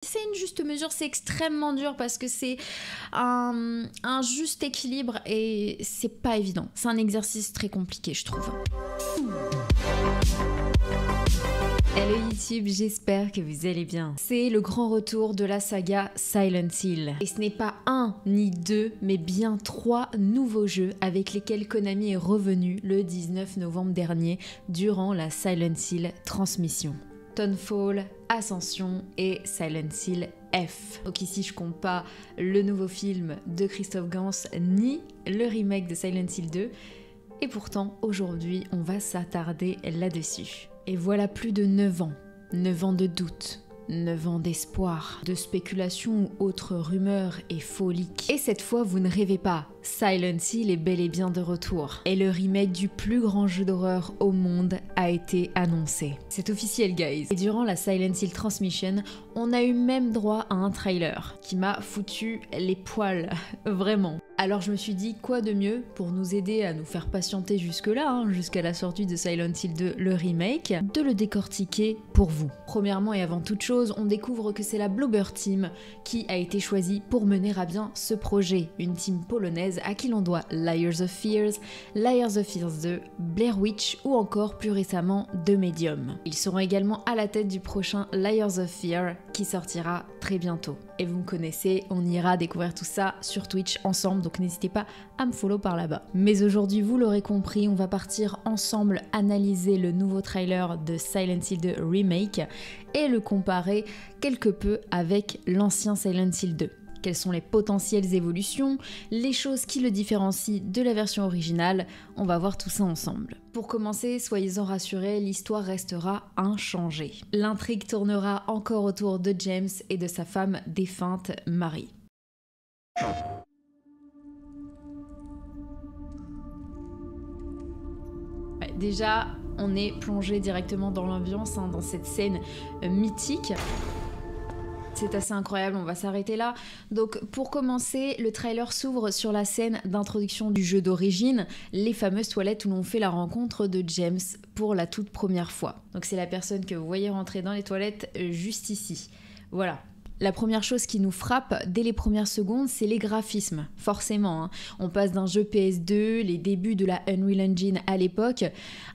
C'est une juste mesure, c'est extrêmement dur parce que c'est un juste équilibre et c'est pas évident. C'est un exercice très compliqué, je trouve. Hello YouTube, j'espère que vous allez bien. C'est le grand retour de la saga Silent Hill. Et ce n'est pas un ni deux, mais bien 3 nouveaux jeux avec lesquels Konami est revenu le 19 novembre dernier durant la Silent Hill transmission. Townfall, Ascension et Silent Hill F. Donc ici je compte pas le nouveau film de Christophe Gans ni le remake de Silent Hill 2. Et pourtant aujourd'hui on va s'attarder là-dessus. Et voilà plus de 9 ans. 9 ans de doute. 9 ans d'espoir, de spéculation ou autres rumeurs et folies. Et cette fois, vous ne rêvez pas, Silent Hill est bel et bien de retour. Et le remake du plus grand jeu d'horreur au monde a été annoncé. C'est officiel, guys. Et durant la Silent Hill Transmission, on a eu même droit à un trailer qui m'a foutu les poils, vraiment. Alors je me suis dit, quoi de mieux pour nous aider à nous faire patienter jusque-là, jusqu'à la sortie de Silent Hill 2, le remake, de le décortiquer pour vous. Premièrement et avant toute chose, on découvre que c'est la Bloober Team qui a été choisie pour mener à bien ce projet. Une team polonaise à qui l'on doit Layers of Fears 2, Blair Witch ou encore plus récemment The Medium. Ils seront également à la tête du prochain Layers of Fear qui sortira très bientôt. Et vous me connaissez, on ira découvrir tout ça sur Twitch ensemble, donc n'hésitez pas à me follow par là-bas. Mais aujourd'hui, vous l'aurez compris, on va partir ensemble analyser le nouveau trailer de Silent Hill 2 Remake et le comparer quelque peu avec l'ancien Silent Hill 2. Quelles sont les potentielles évolutions, les choses qui le différencient de la version originale, on va voir tout ça ensemble. Pour commencer, soyez-en rassurés, l'histoire restera inchangée. L'intrigue tournera encore autour de James et de sa femme défunte Mary. Ouais, déjà, on est plongé directement dans l'ambiance, dans cette scène mythique. C'est assez incroyable, on va s'arrêter là. Donc pour commencer, le trailer s'ouvre sur la scène d'introduction du jeu d'origine, les fameuses toilettes où l'on fait la rencontre de James pour la toute première fois. Donc c'est la personne que vous voyez rentrer dans les toilettes juste ici. Voilà. La première chose qui nous frappe dès les premières secondes, c'est les graphismes, forcément. On passe d'un jeu PS2, les débuts de la Unreal Engine à l'époque,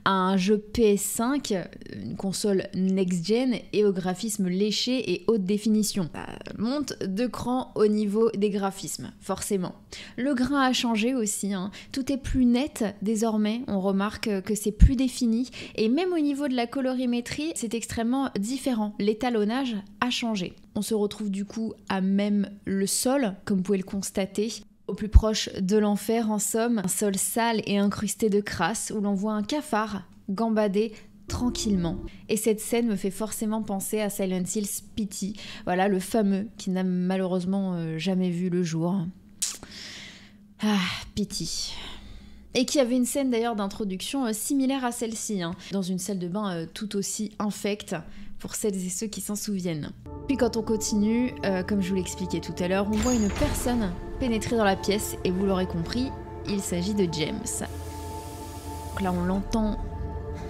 à un jeu PS5, une console next-gen, et au graphisme léché et haute définition. Ça monte de cran au niveau des graphismes, forcément. Le grain a changé aussi, tout est plus net désormais, on remarque que c'est plus défini, et même au niveau de la colorimétrie, c'est extrêmement différent. L'étalonnage a changé. On se retrouve du coup à même le sol, comme vous pouvez le constater, au plus proche de l'enfer en somme, un sol sale et incrusté de crasse où l'on voit un cafard gambader tranquillement. Et cette scène me fait forcément penser à Silent Hill Pity, voilà le fameux qui n'a malheureusement jamais vu le jour. Ah, Pity. Et qui avait une scène d'ailleurs d'introduction similaire à celle-ci, dans une salle de bain tout aussi infecte, pour celles et ceux qui s'en souviennent. Puis quand on continue, comme je vous l'expliquais tout à l'heure, on voit une personne pénétrer dans la pièce, et vous l'aurez compris, il s'agit de James. Donc là on l'entend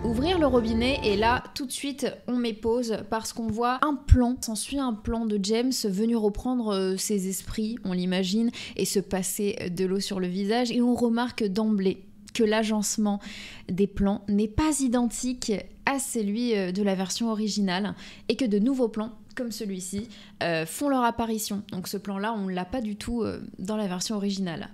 ouvrir le robinet, et là tout de suite on met pause parce qu'on voit un plan, s'ensuit un plan de James venu reprendre ses esprits, on l'imagine, et se passer de l'eau sur le visage, et on remarque d'emblée que l'agencement des plans n'est pas identique à celui de la version originale, et que de nouveaux plans comme celui-ci font leur apparition. Donc ce plan-là, on ne l'a pas du tout dans la version originale.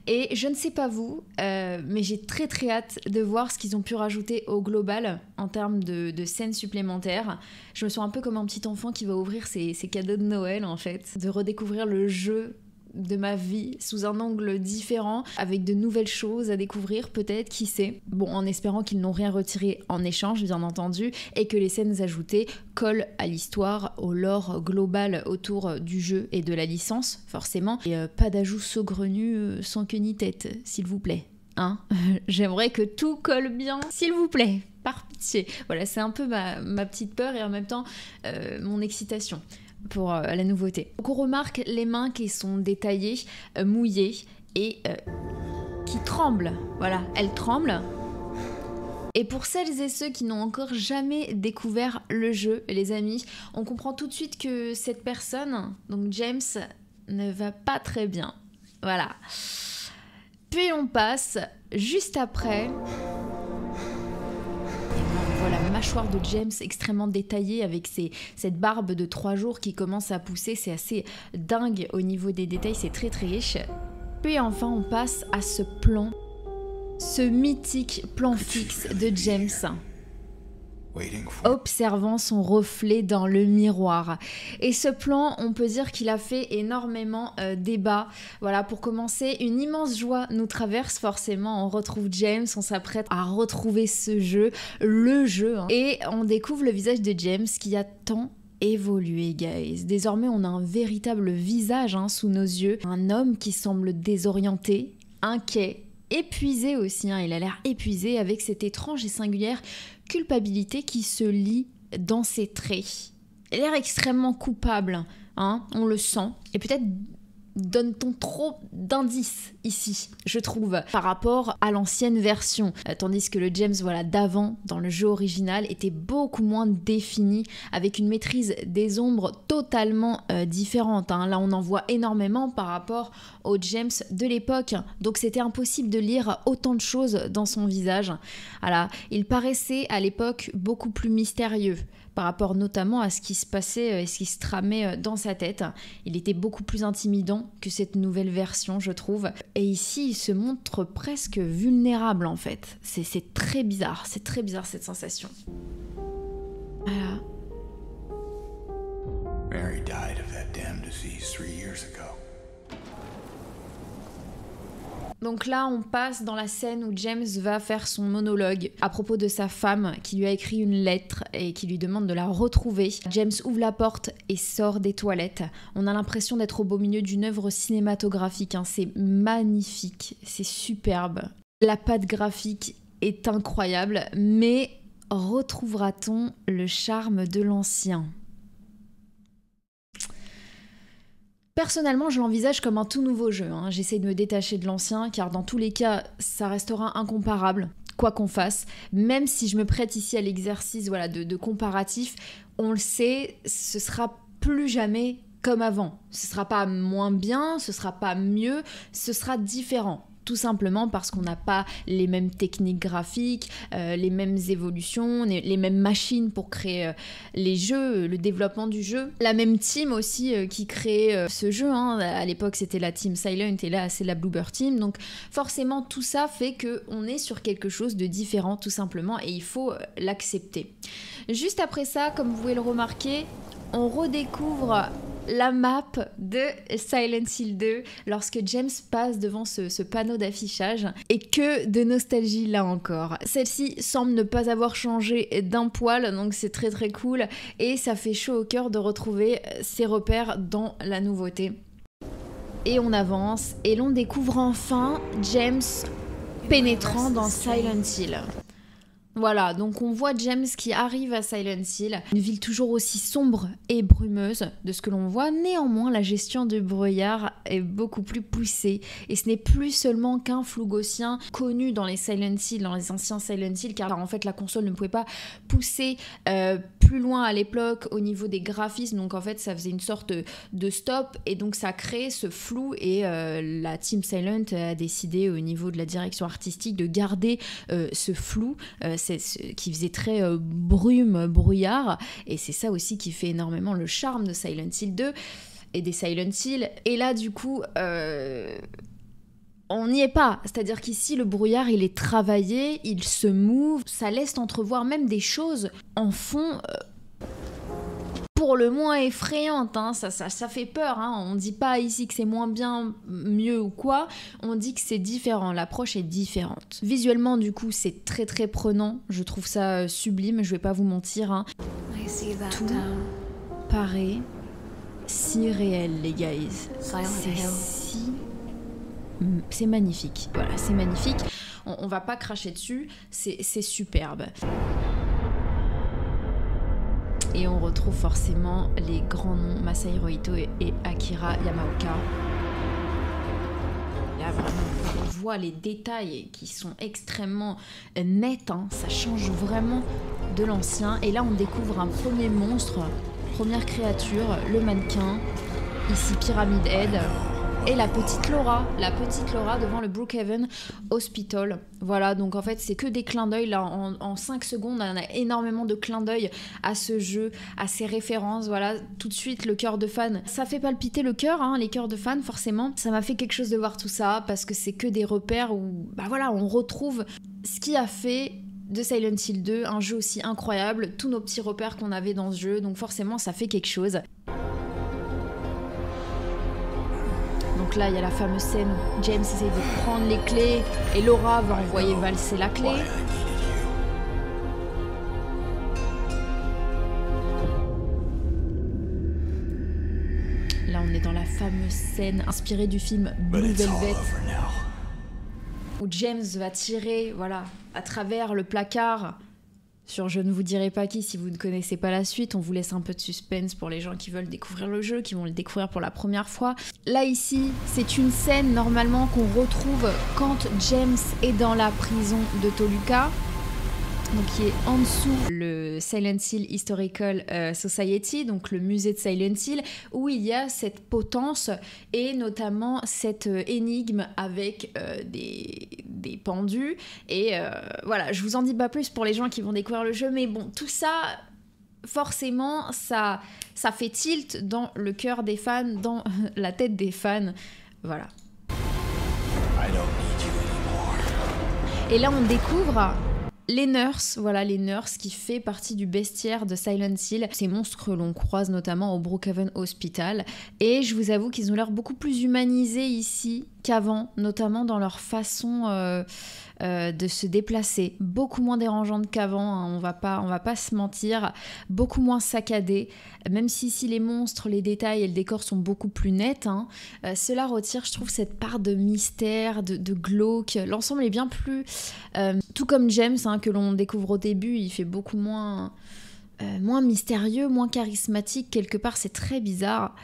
Et je ne sais pas vous, mais j'ai très hâte de voir ce qu'ils ont pu rajouter au global en termes de scènes supplémentaires. Je me sens un peu comme un petit enfant qui va ouvrir ses cadeaux de Noël en fait, de redécouvrir le jeu de ma vie sous un angle différent, avec de nouvelles choses à découvrir peut-être, qui sait. Bon, en espérant qu'ils n'ont rien retiré en échange bien entendu, et que les scènes ajoutées collent à l'histoire, au lore global autour du jeu et de la licence forcément, et pas d'ajout saugrenu sans queue ni tête, s'il vous plaît. J'aimerais que tout colle bien, s'il vous plaît, par pitié. Voilà, c'est un peu ma petite peur et en même temps mon excitation pour la nouveauté. Donc on remarque les mains qui sont détaillées, mouillées et qui tremblent. Voilà, elles tremblent. Et pour celles et ceux qui n'ont encore jamais découvert le jeu, les amis, on comprend tout de suite que cette personne, donc James, ne va pas très bien. Voilà. Puis on passe juste après. On voit la mâchoire de James extrêmement détaillée avec cette barbe de 3 jours qui commence à pousser. C'est assez dingue au niveau des détails, c'est très très riche. Puis enfin on passe à ce plan, ce mythique plan fixe de James, observant son reflet dans le miroir. Et ce plan, on peut dire qu'il a fait énormément débat. Voilà, pour commencer, une immense joie nous traverse forcément. On retrouve James, on s'apprête à retrouver ce jeu, le jeu, hein. Et on découvre le visage de James qui a tant évolué, guys. Désormais, on a un véritable visage sous nos yeux. Un homme qui semble désorienté, inquiet, épuisé aussi. Il a l'air épuisé avec cette étrange et singulière culpabilité qui se lit dans ses traits. Il a l'air extrêmement coupable, on le sent. Et peut-être donne-t-on trop d'indices ici, je trouve, par rapport à l'ancienne version. Tandis que le James d'avant, dans le jeu original, était beaucoup moins défini, avec une maîtrise des ombres totalement différente. Là, on en voit énormément par rapport au James de l'époque. Donc, c'était impossible de lire autant de choses dans son visage. Voilà. Il paraissait à l'époque beaucoup plus mystérieux, par rapport notamment à ce qui se passait et ce qui se tramait dans sa tête. Il était beaucoup plus intimidant que cette nouvelle version, je trouve. Et ici, il se montre presque vulnérable, en fait. C'est très bizarre cette sensation. Voilà. Mary died of that damn disease 3 years ago. Donc là, on passe dans la scène où James va faire son monologue à propos de sa femme qui lui a écrit une lettre et qui lui demande de la retrouver. James ouvre la porte et sort des toilettes. On a l'impression d'être au beau milieu d'une œuvre cinématographique. C'est magnifique, c'est superbe. La patte graphique est incroyable, mais retrouvera-t-on le charme de l'ancien ? Personnellement, je l'envisage comme un tout nouveau jeu. J'essaie de me détacher de l'ancien, car dans tous les cas, ça restera incomparable, quoi qu'on fasse. Même si je me prête ici à l'exercice de comparatif, on le sait, ce sera plus jamais comme avant. Ce sera pas moins bien, ce sera pas mieux, ce sera différent. Tout simplement parce qu'on n'a pas les mêmes techniques graphiques, les mêmes évolutions, les mêmes machines pour créer les jeux, le développement du jeu. La même team aussi qui crée ce jeu. À l'époque, c'était la team Silent et là, c'est la Bloober Team. Donc forcément, tout ça fait qu'on est sur quelque chose de différent, tout simplement, et il faut l'accepter. Juste après ça, comme vous pouvez le remarquer, on redécouvre la map de Silent Hill 2 lorsque James passe devant ce panneau d'affichage. Et que de nostalgie là encore. Celle-ci semble ne pas avoir changé d'un poil, donc c'est très très cool. Et ça fait chaud au cœur de retrouver ses repères dans la nouveauté. Et on avance et l'on découvre enfin James pénétrant dans Silent Hill. Voilà, donc on voit James qui arrive à Silent Hill, une ville toujours aussi sombre et brumeuse de ce que l'on voit. Néanmoins, la gestion du brouillard est beaucoup plus poussée et ce n'est plus seulement qu'un flou gaussien connu dans les Silent Hill, dans les anciens Silent Hill, car en fait la console ne pouvait pas pousser plus loin à l'époque au niveau des graphismes, donc en fait ça faisait une sorte de stop et donc ça crée ce flou et la Team Silent a décidé au niveau de la direction artistique de garder ce flou, qui faisait très brouillard, et c'est ça aussi qui fait énormément le charme de Silent Hill 2 et des Silent Hill. Et là du coup on n'y est pas, c'est-à-dire qu'ici le brouillard il est travaillé, il se move, ça laisse entrevoir même des choses en fond pour le moins effrayante, ça fait peur, on dit pas ici que c'est moins bien, mieux ou quoi, on dit que c'est différent, l'approche est différente. Visuellement du coup c'est très très prenant, je trouve ça sublime, je vais pas vous mentir, tout paraît si réel les guys, c'est magnifique, voilà c'est magnifique, on va pas cracher dessus, c'est superbe. Et on retrouve forcément les grands noms Masahiro Ito et Akira Yamaoka. Là, vraiment, on voit les détails qui sont extrêmement nets, hein. Ça change vraiment de l'ancien. Et là, on découvre un premier monstre, première créature, le mannequin. Ici, Pyramid Head. Et la petite Laura devant le Brookhaven Hospital. Voilà, donc en fait, c'est que des clins d'œil. Là, en 5 secondes, on a énormément de clins d'œil à ce jeu, à ses références. Voilà, tout de suite, le cœur de fan. Ça fait palpiter le cœur, hein, les cœurs de fans, forcément. Ça m'a fait quelque chose de voir tout ça, parce que c'est que des repères où, bah voilà, on retrouve ce qui a fait de Silent Hill 2 un jeu aussi incroyable, tous nos petits repères qu'on avait dans ce jeu, donc forcément, ça fait quelque chose. Donc là, il y a la fameuse scène où James essaie de prendre les clés et Laura va envoyer valser la clé. Là, on est dans la fameuse scène inspirée du film Blue Velvet, où James va tirer, voilà, à travers le placard sur je ne vous dirai pas qui si vous ne connaissez pas la suite. On vous laisse un peu de suspense pour les gens qui veulent découvrir le jeu, qui vont le découvrir pour la première fois. Là ici, c'est une scène normalement qu'on retrouve quand James est dans la prison de Toluca, donc qui est en dessous le Silent Hill Historical Society, donc le musée de Silent Hill, où il y a cette potence et notamment cette énigme avec des pendus. Et voilà, je vous en dis pas plus pour les gens qui vont découvrir le jeu, mais bon, tout ça, forcément, ça fait tilt dans le cœur des fans, dans la tête des fans. Voilà. Et là, on découvre les nurses, voilà, les nurses qui fait partie du bestiaire de Silent Hill. Ces monstres que l'on croise notamment au Brookhaven Hospital. Et je vous avoue qu'ils ont l'air beaucoup plus humanisés ici qu'avant, notamment dans leur façon de se déplacer. Beaucoup moins dérangeante qu'avant, hein, on va pas se mentir. Beaucoup moins saccadé. Même si ici les monstres, les détails et le décor sont beaucoup plus nets, hein, cela retire, je trouve, cette part de mystère, de glauque. L'ensemble est bien plus... tout comme James, hein, que l'on découvre au début, il fait beaucoup moins mystérieux, moins charismatique. Quelque part, c'est très bizarre.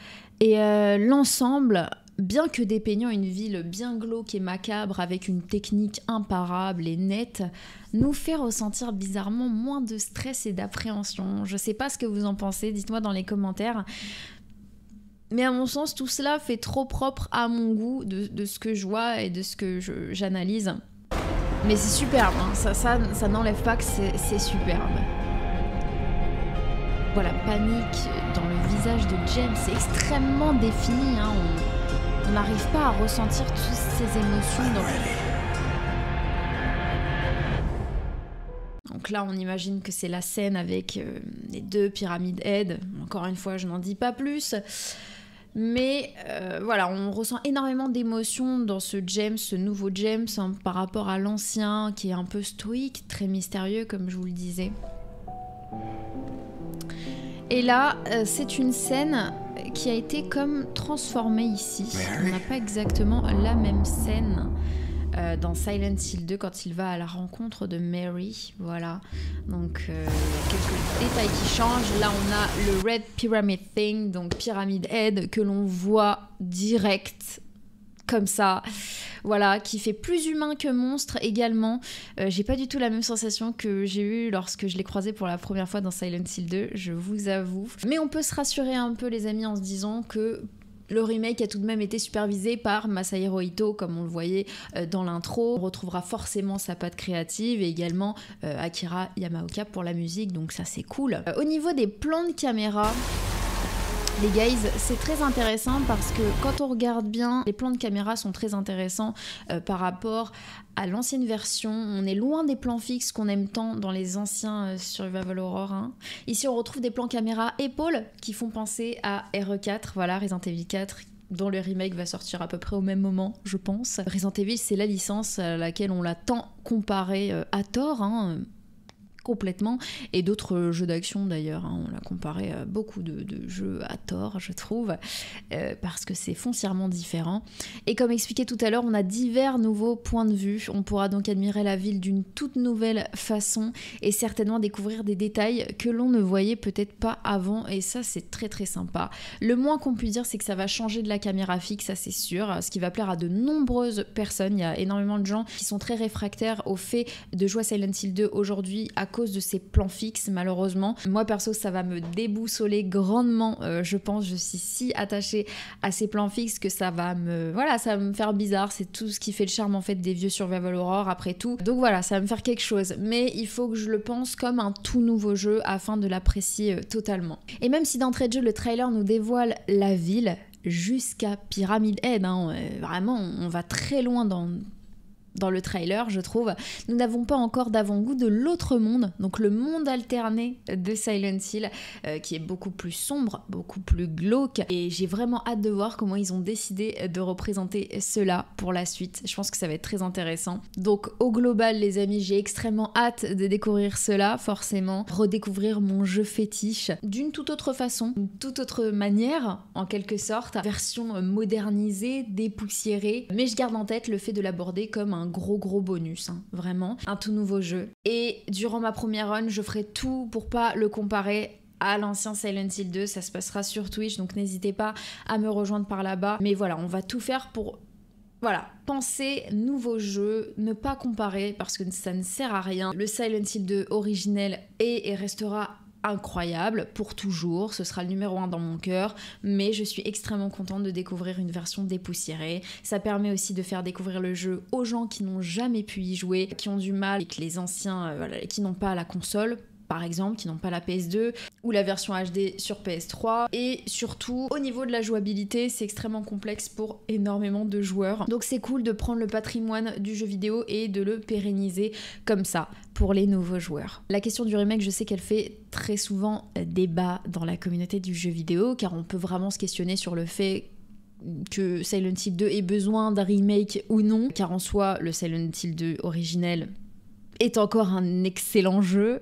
Et l'ensemble, bien que dépeignant une ville bien glauque et macabre avec une technique imparable et nette, nous fait ressentir bizarrement moins de stress et d'appréhension. Je sais pas ce que vous en pensez, dites-moi dans les commentaires. Mais à mon sens, tout cela fait trop propre à mon goût de ce que je vois et de ce que j'analyse. Mais c'est superbe, hein. Ça n'enlève pas que c'est superbe. Voilà, panique dans le visage de James, c'est extrêmement défini, hein. On n'arrive pas à ressentir toutes ces émotions Donc là, on imagine que c'est la scène avec les deux Pyramid Head. Encore une fois, je n'en dis pas plus. Mais voilà, on ressent énormément d'émotions dans ce James, ce nouveau James, hein, par rapport à l'ancien, qui est un peu stoïque, très mystérieux, comme je vous le disais. Et là, c'est une scène qui a été comme transformée ici. On n'a pas exactement la même scène dans Silent Hill 2 quand il va à la rencontre de Mary. Voilà, donc il y a quelques détails qui changent. Là, on a le Red Pyramid Thing, donc Pyramid Head, que l'on voit direct comme ça, voilà, qui fait plus humain que monstre également. J'ai pas du tout la même sensation que j'ai eue lorsque je l'ai croisé pour la première fois dans Silent Hill 2, je vous avoue. Mais on peut se rassurer un peu, les amis, en se disant que le remake a tout de même été supervisé par Masahiro Ito, comme on le voyait dans l'intro. On retrouvera forcément sa patte créative et également Akira Yamaoka pour la musique, donc ça c'est cool. Au niveau des plans de caméra, les guys, c'est très intéressant parce que quand on regarde bien, les plans de caméra sont très intéressants par rapport à l'ancienne version. On est loin des plans fixes qu'on aime tant dans les anciens Survival Horror, hein. Ici, on retrouve des plans caméra épaules qui font penser à RE4, voilà, Resident Evil 4, dont le remake va sortir à peu près au même moment, je pense. Resident Evil, c'est la licence à laquelle on l'a tant comparé à tort, hein. complètement, et d'autres jeux d'action d'ailleurs, hein. On l'a comparé à beaucoup de jeux à tort, je trouve, parce que c'est foncièrement différent. Et comme expliqué tout à l'heure, on a divers nouveaux points de vue. On pourra donc admirer la ville d'une toute nouvelle façon et certainement découvrir des détails que l'on ne voyait peut-être pas avant, et ça c'est très très sympa. Le moins qu'on puisse dire, c'est que ça va changer de la caméra fixe, ça c'est sûr, ce qui va plaire à de nombreuses personnes. Il y a énormément de gens qui sont très réfractaires au fait de jouer à Silent Hill 2 aujourd'hui à cause de ces plans fixes, malheureusement. Moi perso, ça va me déboussoler grandement, je pense. Je suis si attachée à ces plans fixes que ça va me faire bizarre. C'est tout ce qui fait le charme en fait des vieux survival horror après tout. Donc voilà, ça va me faire quelque chose, mais il faut que je le pense comme un tout nouveau jeu afin de l'apprécier totalement. Et même si d'entrée de jeu le trailer nous dévoile la ville jusqu'à Pyramid Head, hein, vraiment on va très loin dans le trailer, je trouve, nous n'avons pas encore d'avant-goût de l'autre monde, donc le monde alterné de Silent Hill, qui est beaucoup plus sombre, beaucoup plus glauque, et j'ai vraiment hâte de voir comment ils ont décidé de représenter cela pour la suite. Je pense que ça va être très intéressant. Donc au global, les amis, j'ai extrêmement hâte de découvrir cela, forcément, redécouvrir mon jeu fétiche d'une toute autre façon, d'une toute autre manière, en quelque sorte, version modernisée, dépoussiérée, mais je garde en tête le fait de l'aborder comme un gros bonus, hein, vraiment, un tout nouveau jeu. Et durant ma première run, je ferai tout pour pas le comparer à l'ancien Silent Hill 2, ça se passera sur Twitch, donc n'hésitez pas à me rejoindre par là-bas. Mais voilà, on va tout faire pour... Voilà, penser nouveau jeu, ne pas comparer parce que ça ne sert à rien. Le Silent Hill 2 originel est et restera incroyable pour toujours, ce sera le numéro 1 dans mon cœur, mais je suis extrêmement contente de découvrir une version dépoussiérée. Ça permet aussi de faire découvrir le jeu aux gens qui n'ont jamais pu y jouer, qui ont du mal, et que les anciens, qui n'ont pas la console, par exemple, qui n'ont pas la PS2 ou la version HD sur PS3. Et surtout, au niveau de la jouabilité, c'est extrêmement complexe pour énormément de joueurs. Donc c'est cool de prendre le patrimoine du jeu vidéo et de le pérenniser comme ça pour les nouveaux joueurs. La question du remake, je sais qu'elle fait très souvent débat dans la communauté du jeu vidéo, car on peut vraiment se questionner sur le fait que Silent Hill 2 ait besoin d'un remake ou non, car en soi, le Silent Hill 2 originel est encore un excellent jeu,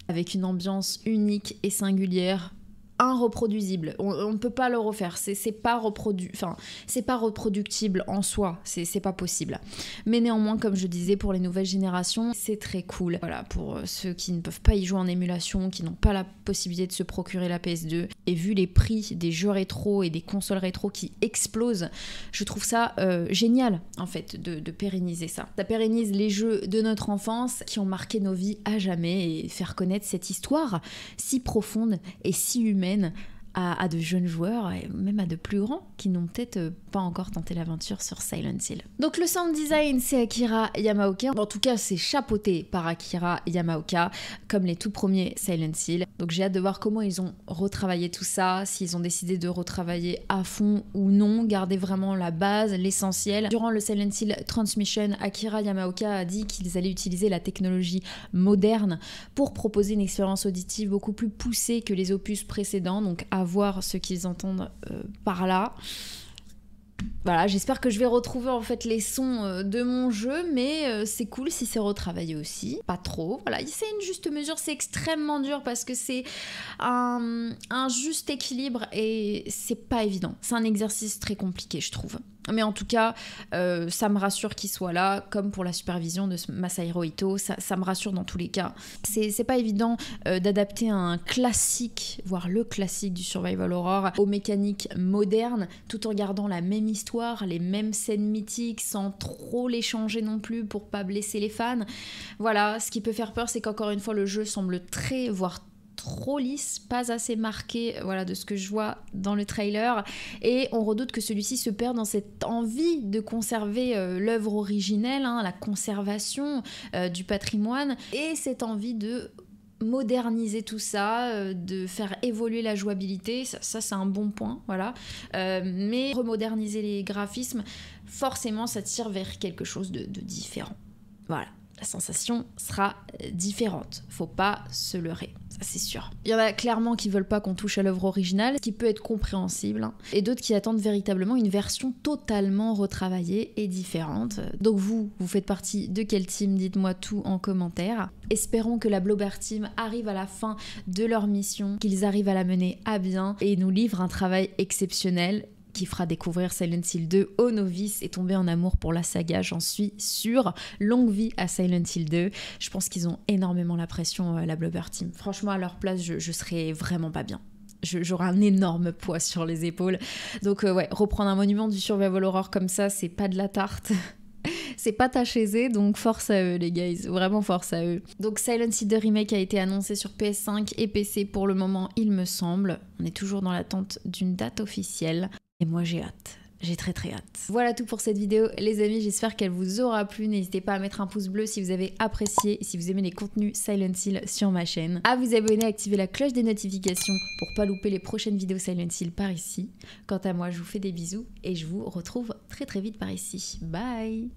avec une ambiance unique et singulière, irreproduisible. On ne peut pas le refaire, c'est pas reproductible en soi, c'est pas possible. Mais néanmoins, comme je disais, pour les nouvelles générations, c'est très cool. Voilà, pour ceux qui ne peuvent pas y jouer en émulation, qui n'ont pas la possibilité de se procurer la PS2, et vu les prix des jeux rétro et des consoles rétro qui explosent, je trouve ça génial, en fait, de pérenniser ça. Ça pérennise les jeux de notre enfance qui ont marqué nos vies à jamais, et faire connaître cette histoire si profonde et si humaine à de jeunes joueurs et même à de plus grands qui n'ont peut-être pas encore tenté l'aventure sur Silent Hill. Donc le sound design, c'est Akira Yamaoka. En tout cas, c'est chapeauté par Akira Yamaoka, comme les tout premiers Silent Hill. Donc j'ai hâte de voir comment ils ont retravaillé tout ça, s'ils ont décidé de retravailler à fond ou non, garder vraiment la base, l'essentiel. Durant le Silent Hill Transmission, Akira Yamaoka a dit qu'ils allaient utiliser la technologie moderne pour proposer une expérience auditive beaucoup plus poussée que les opus précédents, donc à voir ce qu'ils entendent par là. Voilà, j'espère que je vais retrouver en fait les sons de mon jeu, mais c'est cool si c'est retravaillé aussi. Pas trop, voilà, c'est une juste mesure, c'est extrêmement dur parce que c'est un juste équilibre et c'est pas évident. C'est un exercice très compliqué, je trouve. Mais en tout cas, ça me rassure qu'il soit là, comme pour la supervision de Masahiro Ito, ça me rassure dans tous les cas. C'est pas évident d'adapter un classique, voire le classique du survival horror, aux mécaniques modernes, tout en gardant la même histoire, les mêmes scènes mythiques, sans trop les changer non plus pour pas blesser les fans. Voilà, ce qui peut faire peur, c'est qu'encore une fois, le jeu semble très, voire trop lisse, pas assez marqué, voilà, de ce que je vois dans le trailer, et on redoute que celui-ci se perde dans cette envie de conserver l'œuvre originelle, hein, la conservation du patrimoine, et cette envie de moderniser tout ça, de faire évoluer la jouabilité, ça c'est un bon point, voilà, mais remoderniser les graphismes, forcément ça tire vers quelque chose de différent, voilà. la sensation sera différente. Faut pas se leurrer, ça c'est sûr. Il y en a clairement qui veulent pas qu'on touche à l'œuvre originale, ce qui peut être compréhensible, hein, et d'autres qui attendent véritablement une version totalement retravaillée et différente. Donc vous faites partie de quel team? Dites-moi tout en commentaire. Espérons que la Blobert Team arrive à la fin de leur mission, qu'ils arrivent à la mener à bien et nous livrent un travail exceptionnel qui fera découvrir Silent Hill 2 aux novices et tomber en amour pour la saga, j'en suis sûre. Longue vie à Silent Hill 2. Je pense qu'ils ont énormément la pression, la Blobert Team. Franchement, à leur place, je serais vraiment pas bien. J'aurais un énorme poids sur les épaules. Donc ouais, reprendre un monument du survival horror comme ça, c'est pas de la tarte. C'est pas tâche aisée, donc force à eux les guys, vraiment force à eux. Donc Silent Hill 2 Remake a été annoncé sur PS5 et PC pour le moment, il me semble. On est toujours dans l'attente d'une date officielle. Et moi j'ai hâte. J'ai très hâte. Voilà tout pour cette vidéo les amis, j'espère qu'elle vous aura plu. N'hésitez pas à mettre un pouce bleu si vous avez apprécié et si vous aimez les contenus Silent Hill sur ma chaîne. À vous abonner, activer la cloche des notifications pour pas louper les prochaines vidéos Silent Hill par ici. Quant à moi, je vous fais des bisous et je vous retrouve très vite par ici. Bye!